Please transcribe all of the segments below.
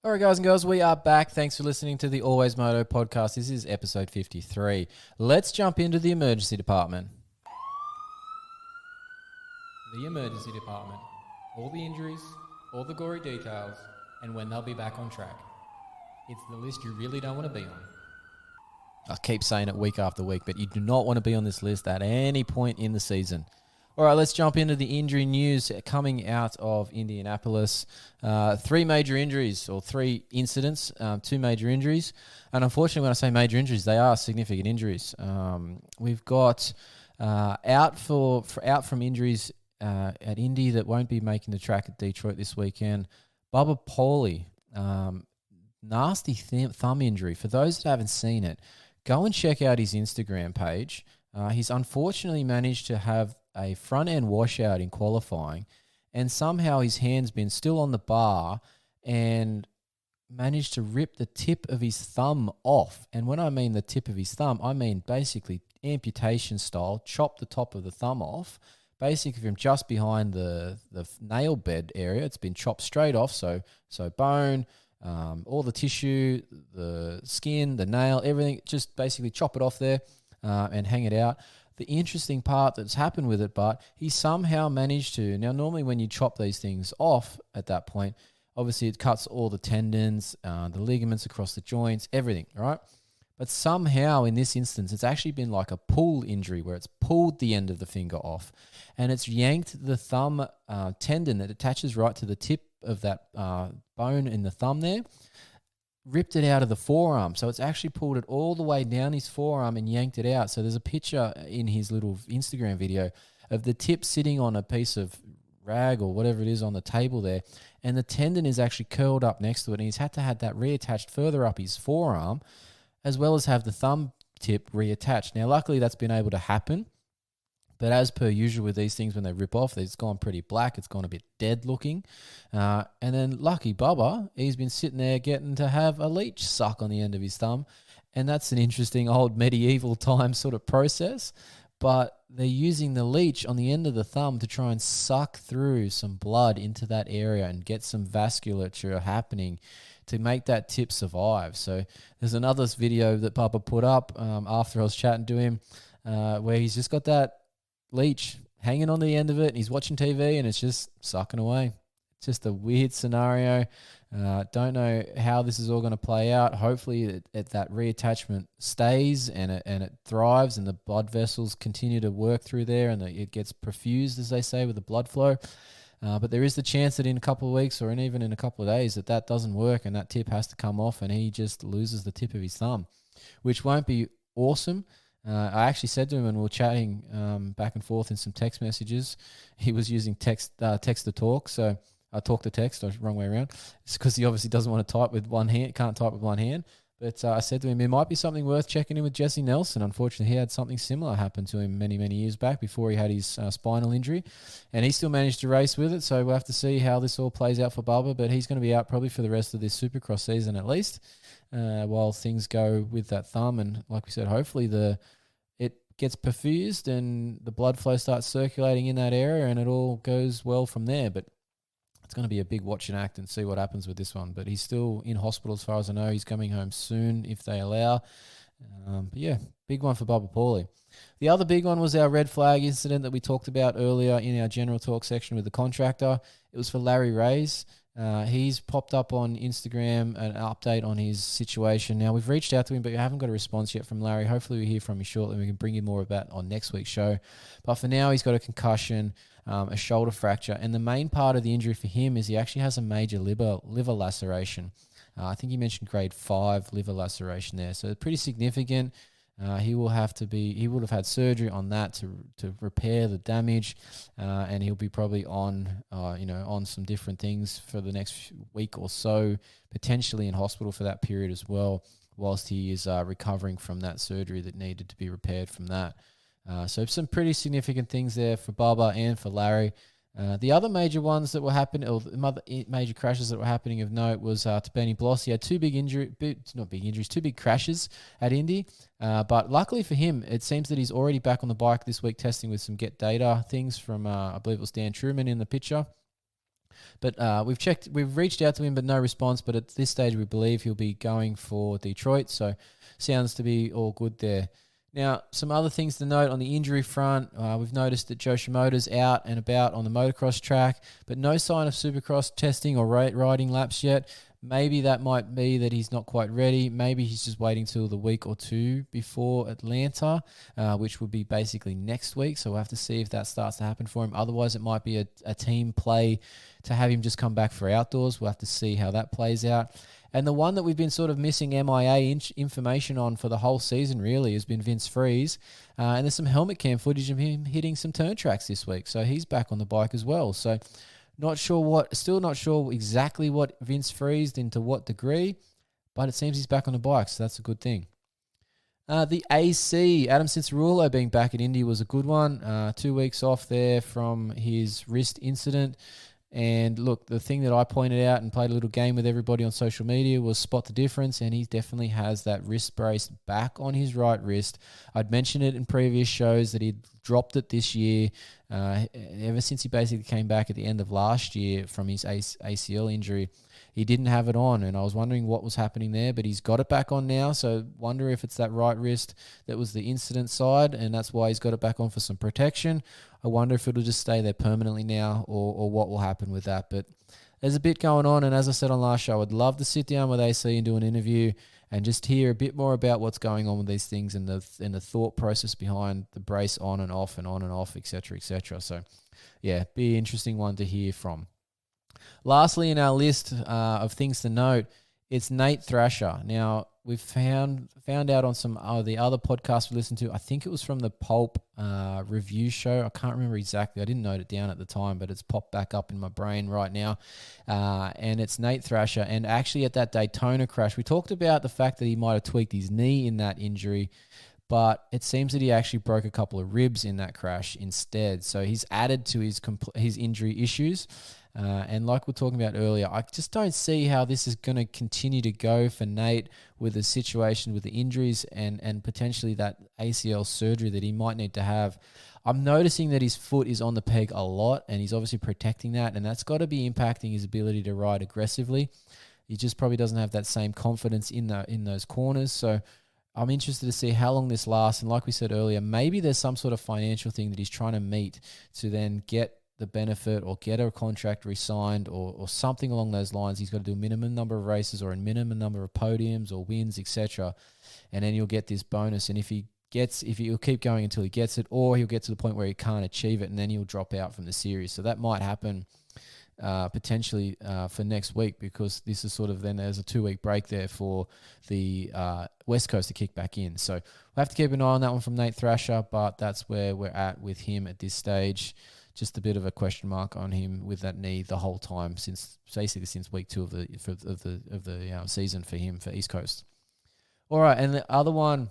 All right, guys and girls, we are back. Thanks for listening to the AlwaysMoto podcast. This is episode 53. Let's jump into the emergency department. The emergency department. All the injuries, all the gory details, and when they'll be back on track. It's the list you really don't want to be on. I keep saying it week after week, but you do not want to be on this list at any point in the season. All right, let's jump into the injury news coming out of Indianapolis. Three major injuries, or three incidents, two major injuries. And unfortunately, when I say major injuries, they are significant injuries. We've got out from injuries at Indy that won't be making the track at Detroit this weekend. Bubba Pauly, nasty thumb injury. For those that haven't seen it, go and check out his Instagram page. He's unfortunately managed to have a front end washout in qualifying, and somehow his hand's been still on the bar and managed to rip the tip of his thumb off. And when I mean the tip of his thumb, I mean basically amputation style, chop the top of the thumb off, basically from just behind the nail bed area. It's been chopped straight off, so bone, all the tissue, the skin, the nail, everything, just basically chop it off there and hang it out. The interesting part that's happened with it, but he somehow managed to, now normally when you chop these things off at that point, obviously it cuts all the tendons, the ligaments across the joints, everything, right? But somehow in this instance, it's actually been like a pull injury where it's pulled the end of the finger off and it's yanked the thumb tendon that attaches right to the tip of that bone in the thumb there, ripped it out of the forearm. So it's actually pulled it all the way down his forearm and yanked it out. So there's a picture in his little Instagram video of the tip sitting on a piece of rag or whatever it is on the table there, and the tendon is actually curled up next to it, and he's had to have that reattached further up his forearm, as well as have the thumb tip reattached. Now, luckily that's been able to happen, but as per usual with these things, when they rip off, it's gone pretty black. It's gone a bit dead looking. And then lucky Bubba, he's been sitting there getting to have a leech suck on the end of his thumb. And that's an interesting old medieval time sort of process. But they're using the leech on the end of the thumb to try and suck through some blood into that area and get some vasculature happening to make that tip survive. So there's another video that Bubba put up after I was chatting to him where he's just got that leech hanging on the end of it, and he's watching TV and it's just sucking away. It's just a weird scenario. Don't know how this is all going to play out. Hopefully that reattachment stays and it thrives and the blood vessels continue to work through there and it gets perfused, as they say, with the blood flow. But there is the chance that in a couple of weeks or even in a couple of days that doesn't work and that tip has to come off and he just loses the tip of his thumb, which won't be awesome. I actually said to him when we were chatting back and forth in some text messages, he was using text to talk, so talk to text, or wrong way around. It's because he obviously doesn't want to type with one hand, can't type with one hand. But I said to him, it might be something worth checking in with Jesse Nelson. Unfortunately, he had something similar happen to him many, many years back before he had his spinal injury, and he still managed to race with it. So we'll have to see how this all plays out for Bubba, but he's going to be out probably for the rest of this Supercross season at least, while things go with that thumb. And like we said, hopefully it gets perfused and the blood flow starts circulating in that area and it all goes well from there. But it's going to be a big watch and act and see what happens with this one. But he's still in hospital as far as I know. He's coming home soon if they allow. But yeah, big one for Bubba Pauly. The other big one was our red flag incident that we talked about earlier in our general talk section with the contractor. It was for Larry Reyes. He's popped up on Instagram an update on his situation. Now, we've reached out to him, but we haven't got a response yet from Larry. Hopefully, we hear from him shortly and we can bring you more of that on next week's show. But for now, he's got a concussion, a shoulder fracture, and the main part of the injury for him is he actually has a major liver laceration. I think he mentioned grade 5 liver laceration there, so pretty significant. He would have had surgery on that to repair the damage, and he'll be probably on some different things for the next week or so, potentially in hospital for that period as well, whilst he is recovering from that surgery that needed to be repaired from that. So some pretty significant things there for Bubba and for Larry. The other major ones that were happening, or the other major crashes that were happening of note, was to Benny Bloss. He had two big crashes at Indy. But luckily for him, it seems that he's already back on the bike this week testing with some Get Data things from, I believe it was Dan Truman in the picture. But we've reached out to him, but no response. But at this stage, we believe he'll be going for Detroit. So sounds to be all good there. Now, some other things to note on the injury front. We've noticed that Joe Shimoda's out and about on the motocross track, but no sign of Supercross testing or riding laps yet. Maybe that might be that he's not quite ready. Maybe he's just waiting till the week or two before Atlanta, which would be basically next week. So we'll have to see if that starts to happen for him. Otherwise, it might be a team play to have him just come back for outdoors. We'll have to see how that plays out. And the one that we've been sort of missing MIA information on for the whole season really has been Vince Freeze. And there's some helmet cam footage of him hitting some turn tracks this week. So he's back on the bike as well. So still not sure exactly what Vince freezed and to what degree, but it seems he's back on the bike, so that's a good thing. The AC, Adam Cincerulo being back at Indy was a good one. 2 weeks off there from his wrist incident. And look, the thing that I pointed out and played a little game with everybody on social media was spot the difference, and he definitely has that wrist brace back on his right wrist. I'd mentioned it in previous shows that he'd dropped it this year, ever since he basically came back at the end of last year from his ACL injury. He didn't have it on, and I was wondering what was happening there, but he's got it back on now, so wonder if it's that right wrist that was the incident side, and that's why he's got it back on for some protection. I wonder if it'll just stay there permanently now or what will happen with that. But there's a bit going on, and as I said on last show, I'd love to sit down with AC and do an interview and just hear a bit more about what's going on with these things and the thought process behind the brace on and off, etc., etc. So, yeah, be an interesting one to hear from. Lastly, in our list of things to note, it's Nate Thrasher. Now, we've found out on some of the other podcasts we listened to. I think it was from the Pulp review show. I can't remember exactly. I didn't note it down at the time, but it's popped back up in my brain right now. And it's Nate Thrasher. And actually at that Daytona crash, we talked about the fact that he might have tweaked his knee in that injury, but it seems that he actually broke a couple of ribs in that crash instead. So he's added to his injury issues. And like we're talking about earlier, I just don't see how this is going to continue to go for Nate with the situation with the injuries and potentially that ACL surgery that he might need to have. I'm noticing that his foot is on the peg a lot, and he's obviously protecting that, and that's got to be impacting his ability to ride aggressively. He just probably doesn't have that same confidence in those corners. So I'm interested to see how long this lasts. And like we said earlier, maybe there's some sort of financial thing that he's trying to meet to then get the benefit or get a contract re-signed or something along those lines. He's got to do a minimum number of races or a minimum number of podiums or wins, etc. And then you'll get this bonus. And if he'll keep going until he gets it, or he'll get to the point where he can't achieve it and then he'll drop out from the series. So that might happen potentially for next week, because this is sort of then there's a 2-week break there for the West Coast to kick back in. So we'll have to keep an eye on that one from Nate Thrasher, but that's where we're at with him at this stage. Just a bit of a question mark on him with that knee the whole time since week 2 of the season for him for East Coast. All right, and the other one,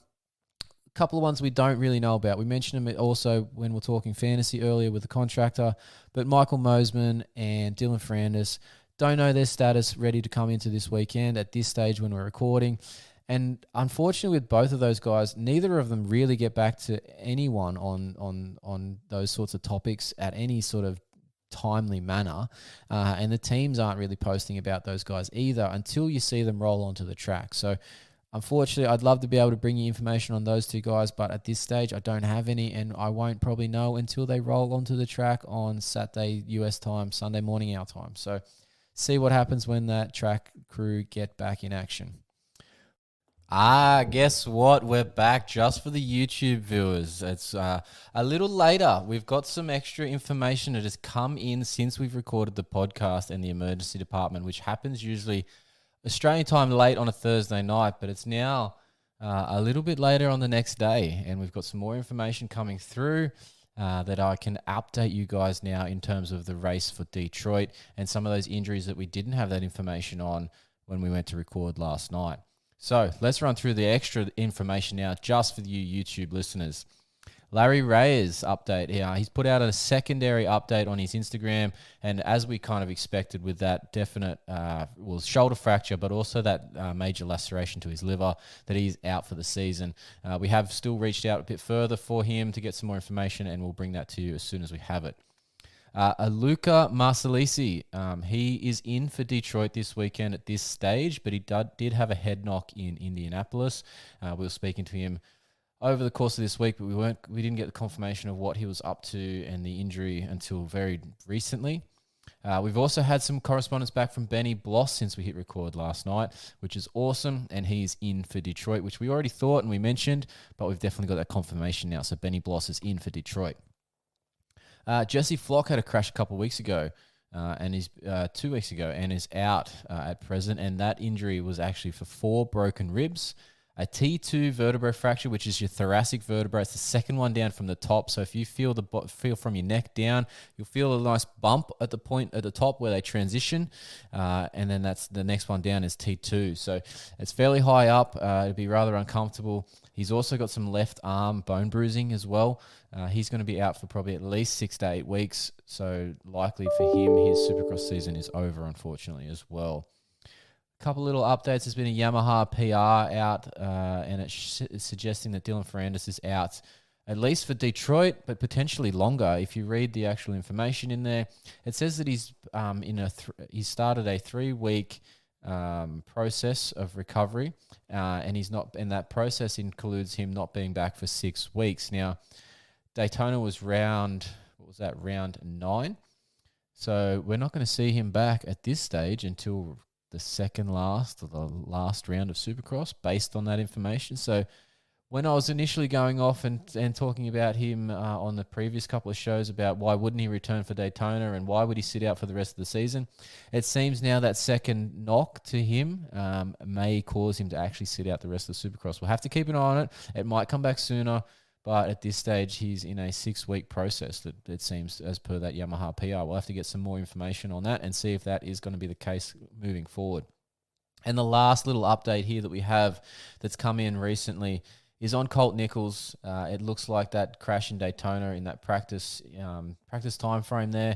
a couple of ones we don't really know about. We mentioned them also when we're talking fantasy earlier with the contractor, but Michael Mosman and Dylan Ferrandis don't know their status, ready to come into this weekend at this stage when we're recording. And unfortunately, with both of those guys, neither of them really get back to anyone on those sorts of topics at any sort of timely manner. And the teams aren't really posting about those guys either until you see them roll onto the track. So unfortunately, I'd love to be able to bring you information on those two guys, but at this stage, I don't have any, and I won't probably know until they roll onto the track on Saturday US time, Sunday morning our time. So see what happens when that track crew get back in action. Guess what? We're back just for the YouTube viewers. It's a little later. We've got some extra information that has come in since we've recorded the podcast and the emergency department, which happens usually Australian time late on a Thursday night, but it's now a little bit later on the next day, and we've got some more information coming through that I can update you guys now in terms of the race for Detroit and some of those injuries that we didn't have that information on when we went to record last night. So let's run through the extra information now just for you YouTube listeners. Larry Reyes update here. He's put out a secondary update on his Instagram, and as we kind of expected with that definite shoulder fracture, but also that major laceration to his liver, that he's out for the season. We have still reached out a bit further for him to get some more information, and we'll bring that to you as soon as we have it. Luca Marsalisi, he is in for Detroit this weekend at this stage, but he did have a head knock in Indianapolis. We were speaking to him over the course of this week, but we didn't get the confirmation of what he was up to and the injury until very recently. We've also had some correspondence back from Benny Bloss since we hit record last night, which is awesome, and he's in for Detroit, which we already thought and we mentioned, but we've definitely got that confirmation now. So Benny Bloss is in for Detroit. Jesse Flock had a crash a couple of weeks ago, and he's 2 weeks ago, and is out at present. And that injury was actually for 4 broken ribs, a T2 vertebrae fracture, which is your thoracic vertebra. It's the second one down from the top. So if you feel from your neck down, you'll feel a nice bump at the point at the top where they transition, and then that's the next one down is T2. So it's fairly high up. It'd be rather uncomfortable. He's also got some left arm bone bruising as well. He's going to be out for probably at least 6 to 8 weeks. So likely for him, his Supercross season is over, unfortunately, as well. A couple little updates. There's been a Yamaha PR out, and it's suggesting that Dylan Ferrandis is out at least for Detroit, but potentially longer. If you read the actual information in there, it says that he's he started a 3-week process of recovery, and that process includes him not being back for 6 weeks. Now, Daytona was round 9, so we're not going to see him back at this stage until the second last or the last round of Supercross, based on that information. So when I was initially going off and talking about him on the previous couple of shows about why wouldn't he return for Daytona and why would he sit out for the rest of the season, it seems now that second knock to him may cause him to actually sit out the rest of the Supercross. We'll have to keep an eye on it. It might come back sooner, but at this stage, he's in a 6-week process, that it seems, as per that Yamaha PR. We'll have to get some more information on that and see if that is going to be the case moving forward. And the last little update here that we have that's come in recently is on Colt Nichols. It looks like that crash in Daytona in that practice time frame there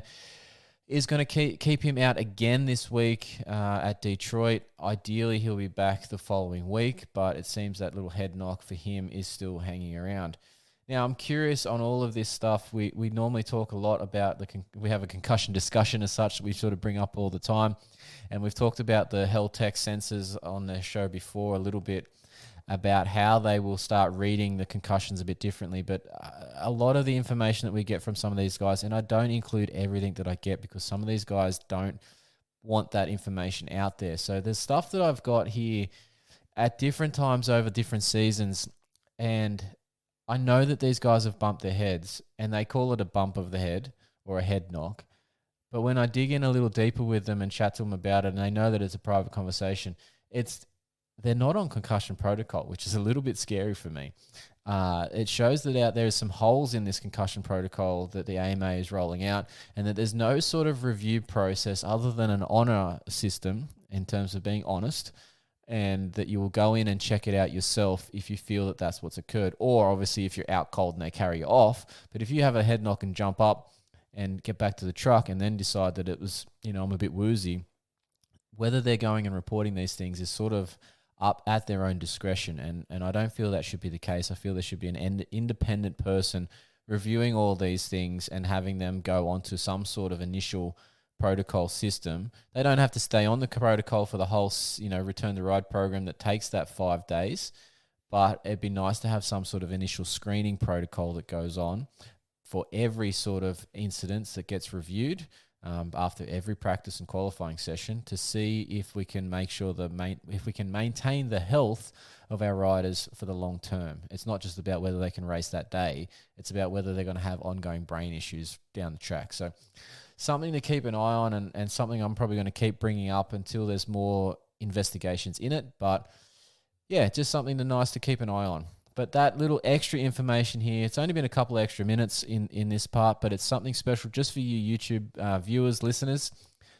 is going to keep him out again this week at Detroit. Ideally, he'll be back the following week, but it seems that little head knock for him is still hanging around. Now, I'm curious on all of this stuff. We normally talk a lot about we have a concussion discussion as such that we sort of bring up all the time. And we've talked about the Heltech sensors on the show before a little bit about how they will start reading the concussions a bit differently. But a lot of the information that we get from some of these guys, and I don't include everything that I get because some of these guys don't want that information out there. So there's stuff that I've got here at different times over different seasons, and I know that these guys have bumped their heads, and they call it a bump of the head or a head knock. But when I dig in a little deeper with them and chat to them about it, and they know that it's a private conversation, they're not on concussion protocol, which is a little bit scary for me. It shows that out there is some holes in this concussion protocol that the AMA is rolling out, and that there's no sort of review process other than an honor system in terms of being honest, and that you will go in and check it out yourself if you feel that that's what's occurred, or obviously if you're out cold and they carry you off. But if you have a head knock and jump up and get back to the truck and then decide that it was, I'm a bit woozy, whether they're going and reporting these things is sort of up at their own discretion. And I don't feel that should be the case. I feel there should be an independent person reviewing all these things and having them go onto some sort of initial protocol system. They don't have to stay on the protocol for the whole, return to ride program that takes that 5 days. But it'd be nice to have some sort of initial screening protocol that goes on for every sort of incident that gets reviewed after every practice and qualifying session, to see if we can make sure if we can maintain the health of our riders for the long term. It's not just about whether they can race that day. It's about whether they're going to have ongoing brain issues down the track. So something to keep an eye on, and something I'm probably going to keep bringing up until there's more investigations in it. But yeah, just something nice to keep an eye on. But that little extra information here, it's only been a couple of extra minutes in this part, but it's something special just for you YouTube viewers, listeners,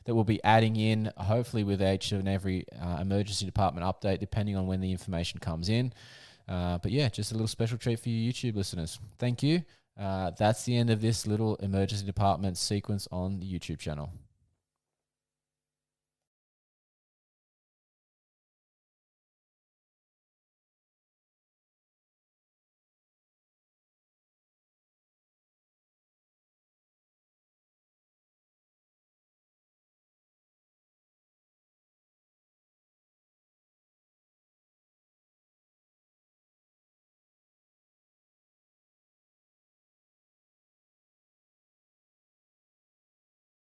that we'll be adding in, hopefully with each and every emergency department update, depending on when the information comes in. But yeah, just a little special treat for you YouTube listeners. Thank you. That's the end of this little emergency department sequence on the YouTube channel.